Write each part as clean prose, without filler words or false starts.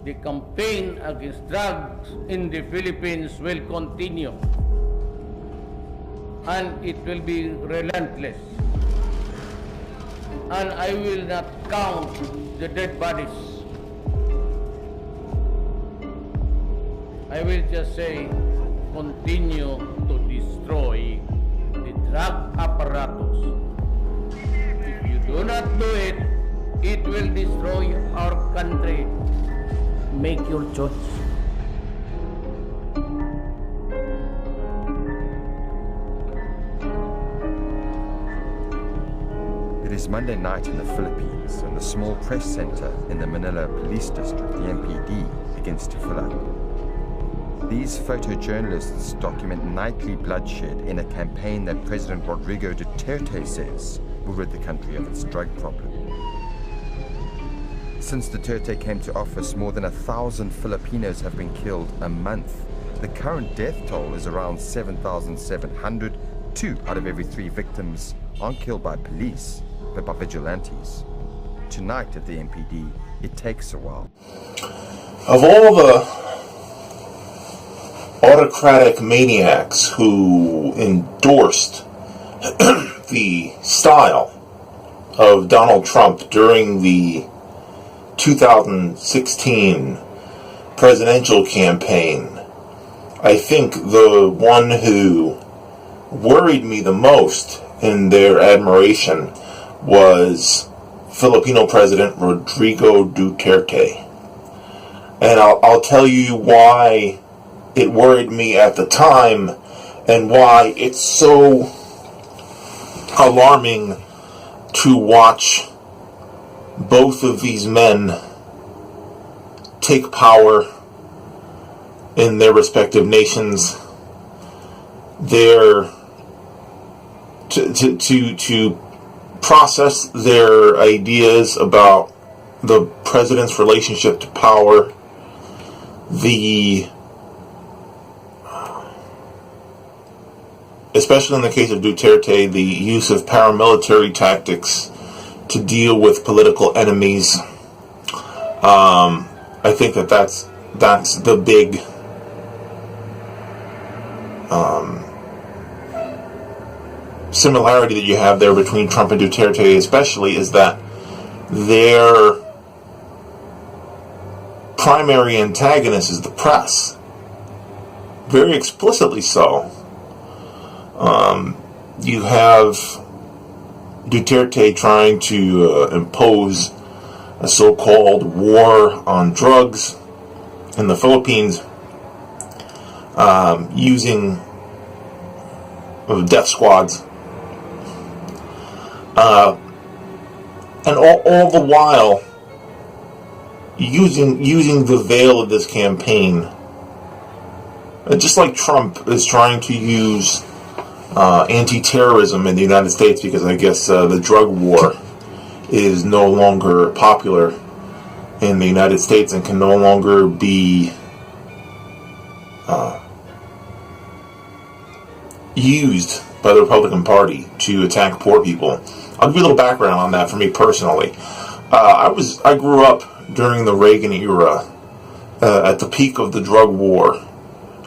the campaign against drugs in the Philippines will continue, and it will be relentless. And I will not count the dead bodies. I will just say, continue to destroy the drug apparatus. If you do not do it, it will destroy our country. Make your choice. It is Monday night in the Philippines, and the small press center in the Manila Police District, the MPD, begins to fill up. These photojournalists document nightly bloodshed in a campaign that President Rodrigo Duerte says will rid the country of its drug problem. Since Duterte came to office, more than 1,000 Filipinos have been killed a month. The current death toll is around 7,700. 2 out of every 3 victims aren't killed by police, but by vigilantes. Tonight at the MPD, it takes a while. Of all the autocratic maniacs who endorsed the style of Donald Trump during the 2016 presidential campaign, I think the one who worried me the most in their admiration was Filipino President Rodrigo Duterte. And I'll tell you why it worried me at the time and why it's so alarming to watch both of these men take power in their respective nations. To process their ideas about the president's relationship to power, especially in the case of Duterte, the use of paramilitary tactics to deal with political enemies. I think that's the big similarity that you have there between Trump and Duterte, especially, is that their primary antagonist is the press. Very explicitly so. You have Duterte trying to impose a so-called war on drugs in the Philippines, using death squads, and all the while using the veil of this campaign, just like Trump is trying to use anti-terrorism in the United States, because I guess the drug war is no longer popular in the United States and can no longer be used by the Republican Party to attack poor people. I'll give you a little background on that for me personally. I grew up during the Reagan era, at the peak of the drug war.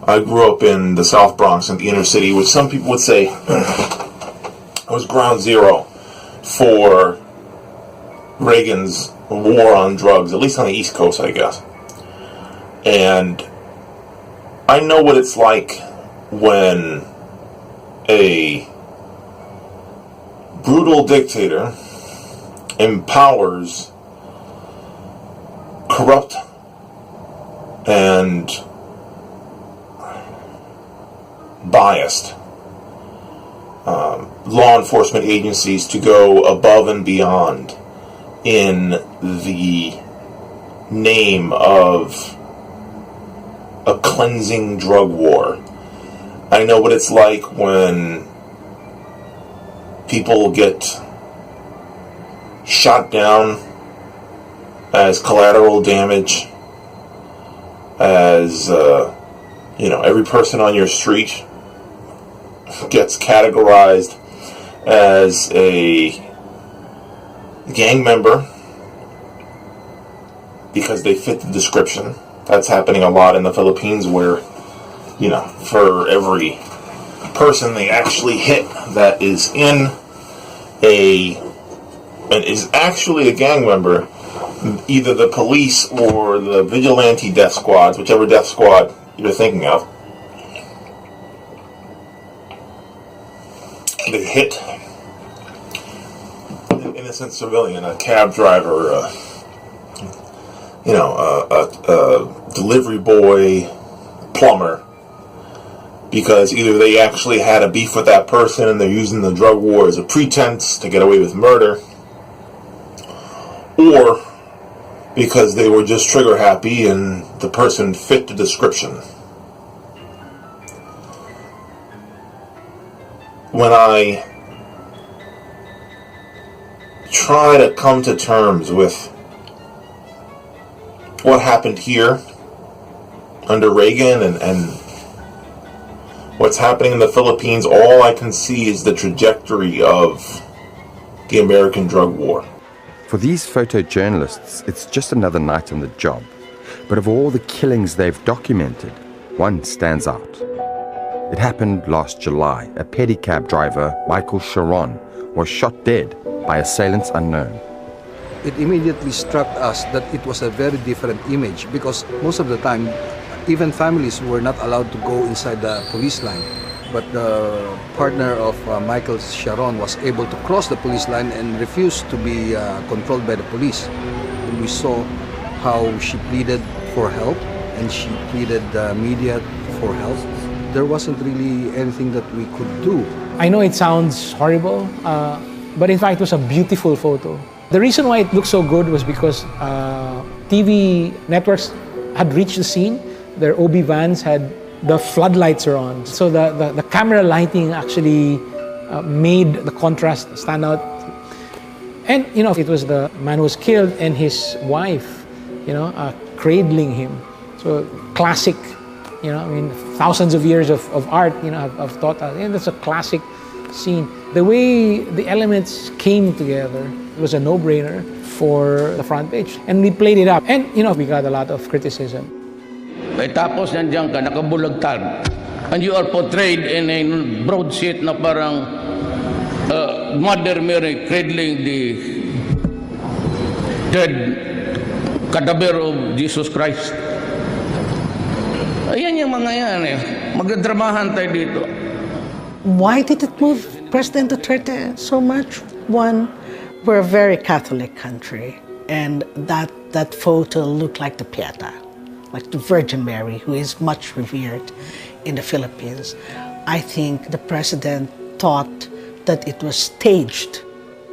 I grew up in the South Bronx, in the inner city, which some people would say was ground zero for Reagan's war on drugs, at least on the East Coast, I guess. And I know what it's like when a brutal dictator empowers corrupt and biased law enforcement agencies to go above and beyond in the name of a cleansing drug war. I know what it's like when people get shot down as collateral damage, as every person on your street gets categorized as a gang member, because they fit the description. That's happening a lot in the Philippines, where, you know, for every person they actually hit that is in and is actually a gang member, either the police or the vigilante death squads, whichever death squad you're thinking of, they hit an innocent civilian, a cab driver, a delivery boy, plumber, because either they actually had a beef with that person and they're using the drug war as a pretense to get away with murder, or because they were just trigger happy and the person fit the description. When I try to come to terms with what happened here under Reagan and what's happening in the Philippines, all I can see is the trajectory of the American drug war. For these photojournalists, it's just another night on the job. But of all the killings they've documented, one stands out. It happened last July. A pedicab driver, Michael Sharon, was shot dead by assailants unknown. It immediately struck us that it was a very different image, because most of the time, even families were not allowed to go inside the police line. But the partner of Michael Sharon was able to cross the police line and refused to be controlled by the police. And we saw how she pleaded for help, and she pleaded the media for help. There wasn't really anything that we could do. I know it sounds horrible, but in fact it was a beautiful photo. The reason why it looked so good was because TV networks had reached the scene. Their OB vans had, the floodlights are on. So the camera lighting actually made the contrast stand out. And, you know, it was the man who was killed and his wife, you know, cradling him. So classic, you know, I mean, thousands of years of art, you know, have taught us. And that's a classic scene. The way the elements came together, it was a no-brainer for the front page. And we played it up. And, you know, we got a lot of criticism. Tapos nandiyan ka, nakabulagtad. And you are portrayed in a broadsheet na parang Mother Mary cradling the dead cadaver of Jesus Christ. Ayan yung mga yan eh. Magdadramahan tayo dito. Why did it move President Duerte so much? One, we're a very Catholic country, and that photo looked like the Pietá, like the Virgin Mary, who is much revered in the Philippines. I think the president thought that it was staged.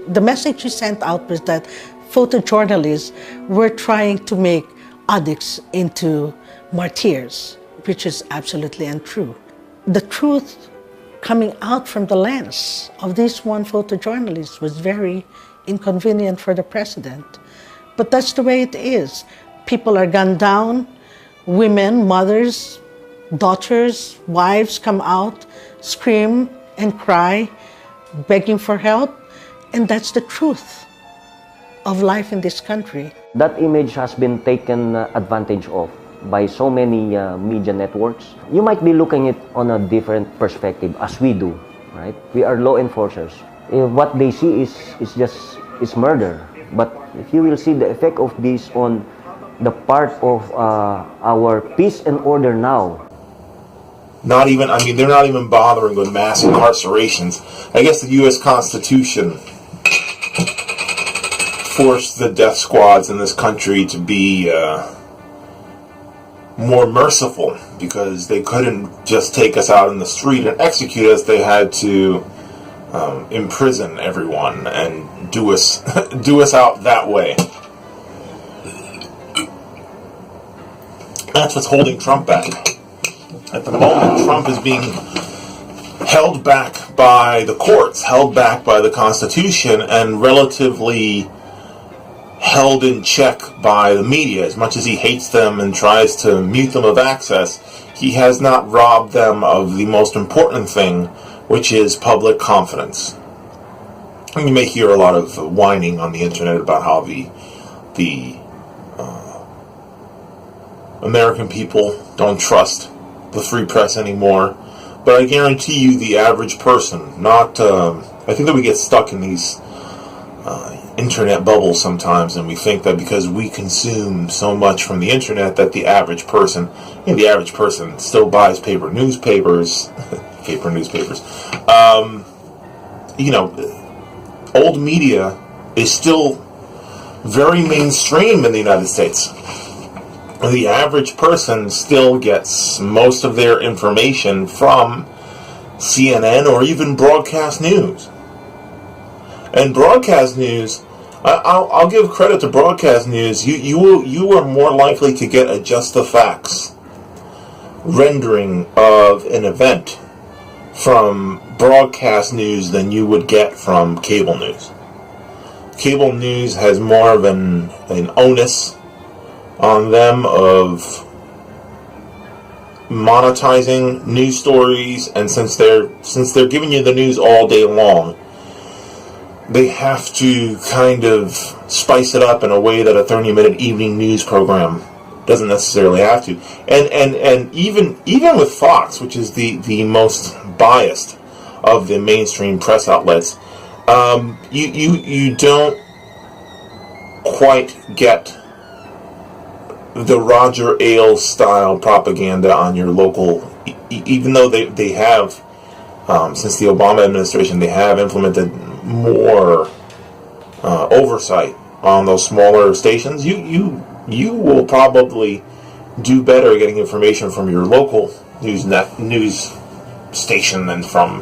The message he sent out was that photojournalists were trying to make addicts into martyrs, which is absolutely untrue. The truth coming out from the lens of this one photojournalist was very inconvenient for the president. But that's the way it is. People are gunned down. Women, mothers, daughters, wives come out, scream and cry, begging for help. And that's the truth of life in this country. That image has been taken advantage of by so many media networks. You might be looking at it on a different perspective, as we do, right? We are law enforcers. What they see is murder. But if you will see the effect of this on the part of our peace and order now. They're not even bothering with mass incarcerations. I guess the U.S. Constitution forced the death squads in this country to be more merciful, because they couldn't just take us out in the street and execute us. They had to imprison everyone and do us out that way. That's what's holding Trump back. At the moment, Trump is being held back by the courts, held back by the Constitution, and relatively held in check by the media. As much as he hates them and tries to mute them of access, he has not robbed them of the most important thing, which is public confidence. And you may hear a lot of whining on the internet about how the American people don't trust the free press anymore. But I guarantee you the average person, not... I think that we get stuck in these internet bubbles sometimes, and we think that because we consume so much from the internet that the average person still buys paper newspapers. Paper newspapers. Old media is still very mainstream in the United States. The average person still gets most of their information from CNN or even broadcast news. And broadcast news, I'll give credit to broadcast news. You are more likely to get a just the facts rendering of an event from broadcast news than you would get from cable news. Cable news has more of an onus on them of monetizing news stories, and since they're giving you the news all day long, they have to kind of spice it up in a way that a 30-minute evening news program doesn't necessarily have to. And even with Fox, which is the most biased of the mainstream press outlets, you don't quite get the Roger Ailes style propaganda on your local, even though they have, since the Obama administration, they have implemented more oversight on those smaller stations. You will probably do better getting information from your local news station than from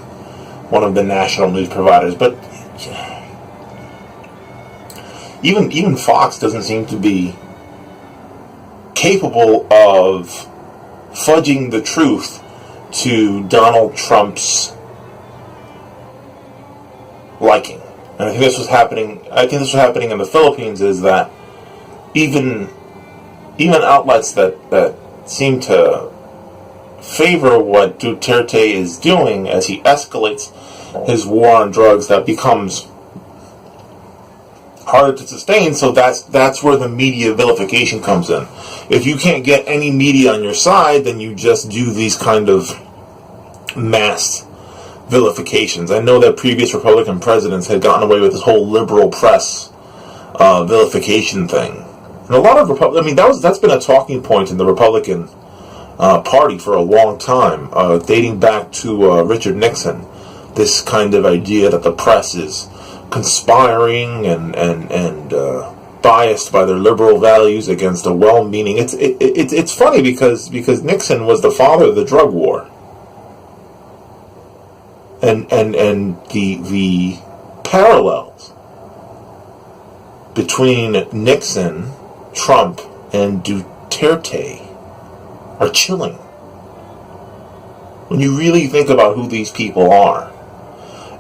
one of the national news providers. But even Fox doesn't seem to be capable of fudging the truth to Donald Trump's liking. And I think this was happening in the Philippines, is that even outlets that seem to favor what Duterte is doing as he escalates his war on drugs, that becomes harder to sustain. So that's where the media vilification comes in. If you can't get any media on your side, then you just do these kind of mass vilifications. I know that previous Republican presidents had gotten away with this whole liberal press vilification thing, and a lot of that's been a talking point in the Republican Party for a long time, dating back to Richard Nixon. This kind of idea that the press is conspiring and biased by their liberal values against a well-meaning. It's funny because Nixon was the father of the drug war. And the parallels between Nixon, Trump, and Duterte are chilling when you really think about who these people are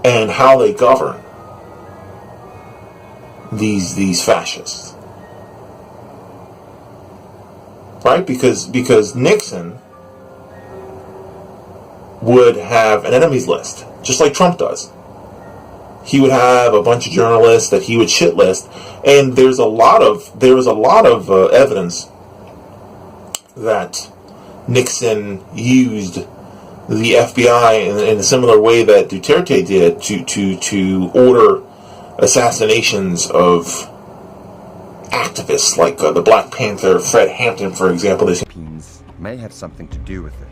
and how they govern these fascists, right? Because Nixon would have an enemies list, just like Trump does. He would have a bunch of journalists that he would shit list, and there was a lot of evidence that Nixon used the FBI in a similar way that Duterte did to order assassinations of activists like the Black Panther, Fred Hampton, for example. The Philippines may have something to do with it.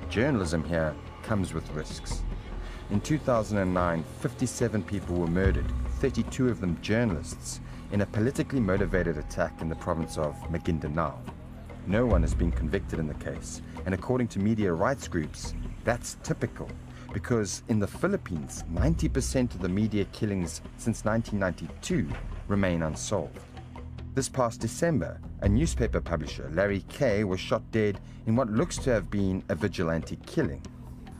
Journalism here comes with risks. In 2009, 57 people were murdered, 32 of them journalists, in a politically motivated attack in the province of Maguindanao. No one has been convicted in the case, and according to media rights groups, that's typical, because in the Philippines, 90% of the media killings since 1992 remain unsolved. This past December, a newspaper publisher, Larry Kay, was shot dead in what looks to have been a vigilante killing.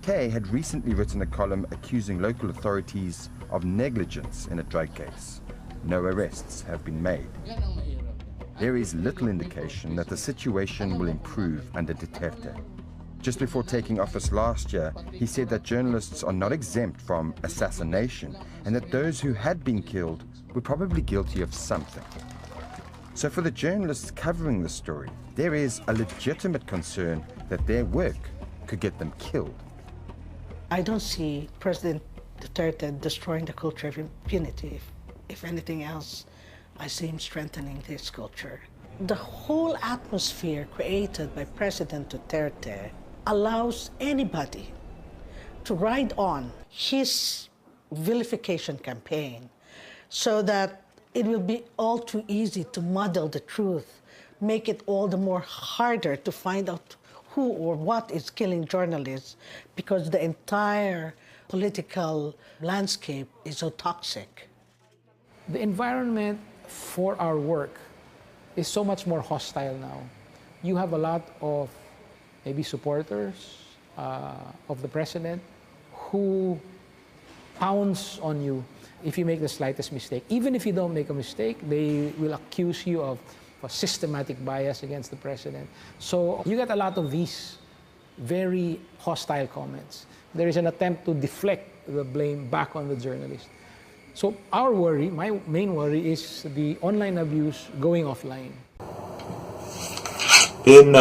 Kay had recently written a column accusing local authorities of negligence in a drug case. No arrests have been made. There is little indication that the situation will improve under Duterte. Just before taking office last year, he said that journalists are not exempt from assassination and that those who had been killed were probably guilty of something. So for the journalists covering the story, there is a legitimate concern that their work could get them killed. I don't see President Duterte destroying the culture of impunity. If anything else, I see him strengthening this culture. The whole atmosphere created by President Duterte allows anybody to ride on his vilification campaign so that it will be all too easy to muddle the truth, make it all the more harder to find out who or what is killing journalists, because the entire political landscape is so toxic. The environment for our work is so much more hostile now. You have a lot of maybe supporters of the president who pounce on you if you make the slightest mistake. Even if you don't make a mistake, they will accuse you of a systematic bias against the president. So you get a lot of these very hostile comments. There is an attempt to deflect the blame back on the journalist. So our worry, my main worry, is the online abuse going offline. In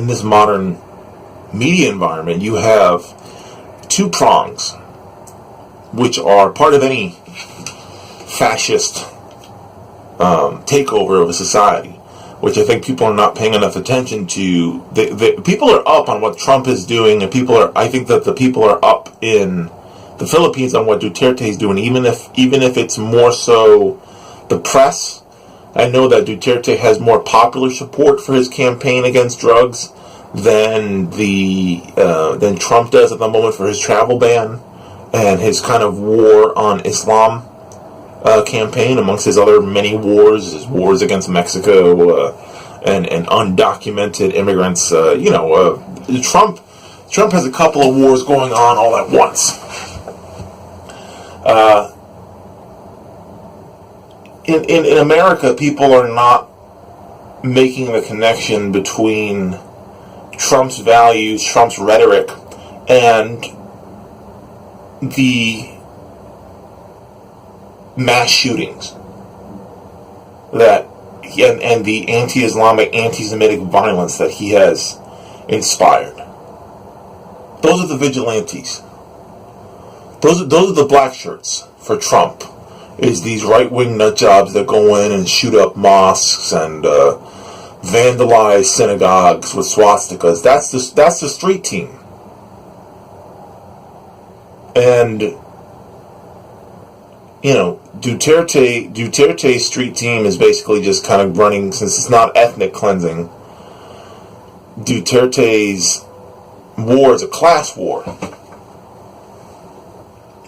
this modern media environment, you have two prongs, which are part of any fascist takeover of a society, which I think people are not paying enough attention to. People are up on what Trump is doing, and I think that the people are up in the Philippines on what Duterte is doing, even if it's more so the press. I know that Duterte has more popular support for his campaign against drugs than Trump does at the moment for his travel ban and his kind of war on Islam campaign, amongst his other many wars, his wars against Mexico and undocumented immigrants. Trump has a couple of wars going on all at once. In America, people are not making the connection between Trump's values, Trump's rhetoric, and the mass shootings and the anti-Islamic, anti-Semitic violence that he has inspired. Those are the vigilantes. Those are the black shirts for Trump. Is these right-wing nutjobs that go in and shoot up mosques and vandalize synagogues with swastikas. That's the street team. And Duterte's street team is basically just kind of running, since it's not ethnic cleansing. Duterte's war is a class war.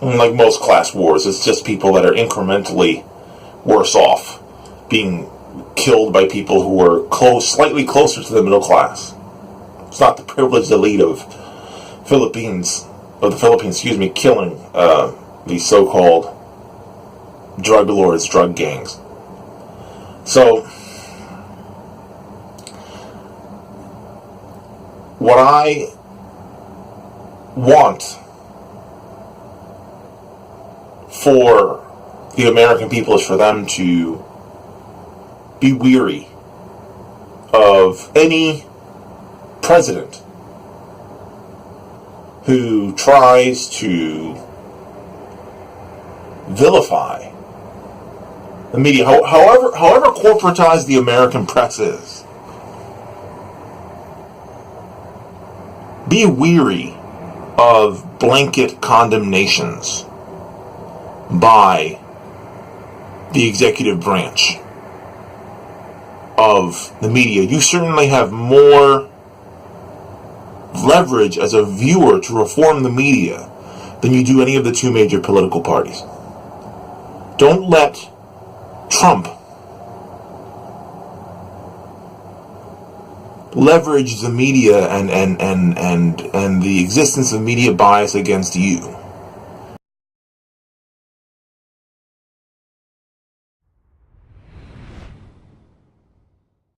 Like most class wars, it's just people that are incrementally worse off being killed by people who are slightly closer to the middle class. It's not the privileged elite of the Philippines, killing these so-called drug lords, drug gangs. So, what I want for the American people is for them to be weary of any president who tries to vilify the media, however corporatized the American press is. Be weary of blanket condemnations by the executive branch of the media. You certainly have more leverage as a viewer to reform the media than you do any of the two major political parties. Don't let Trump leverage the media and the existence of media bias against you.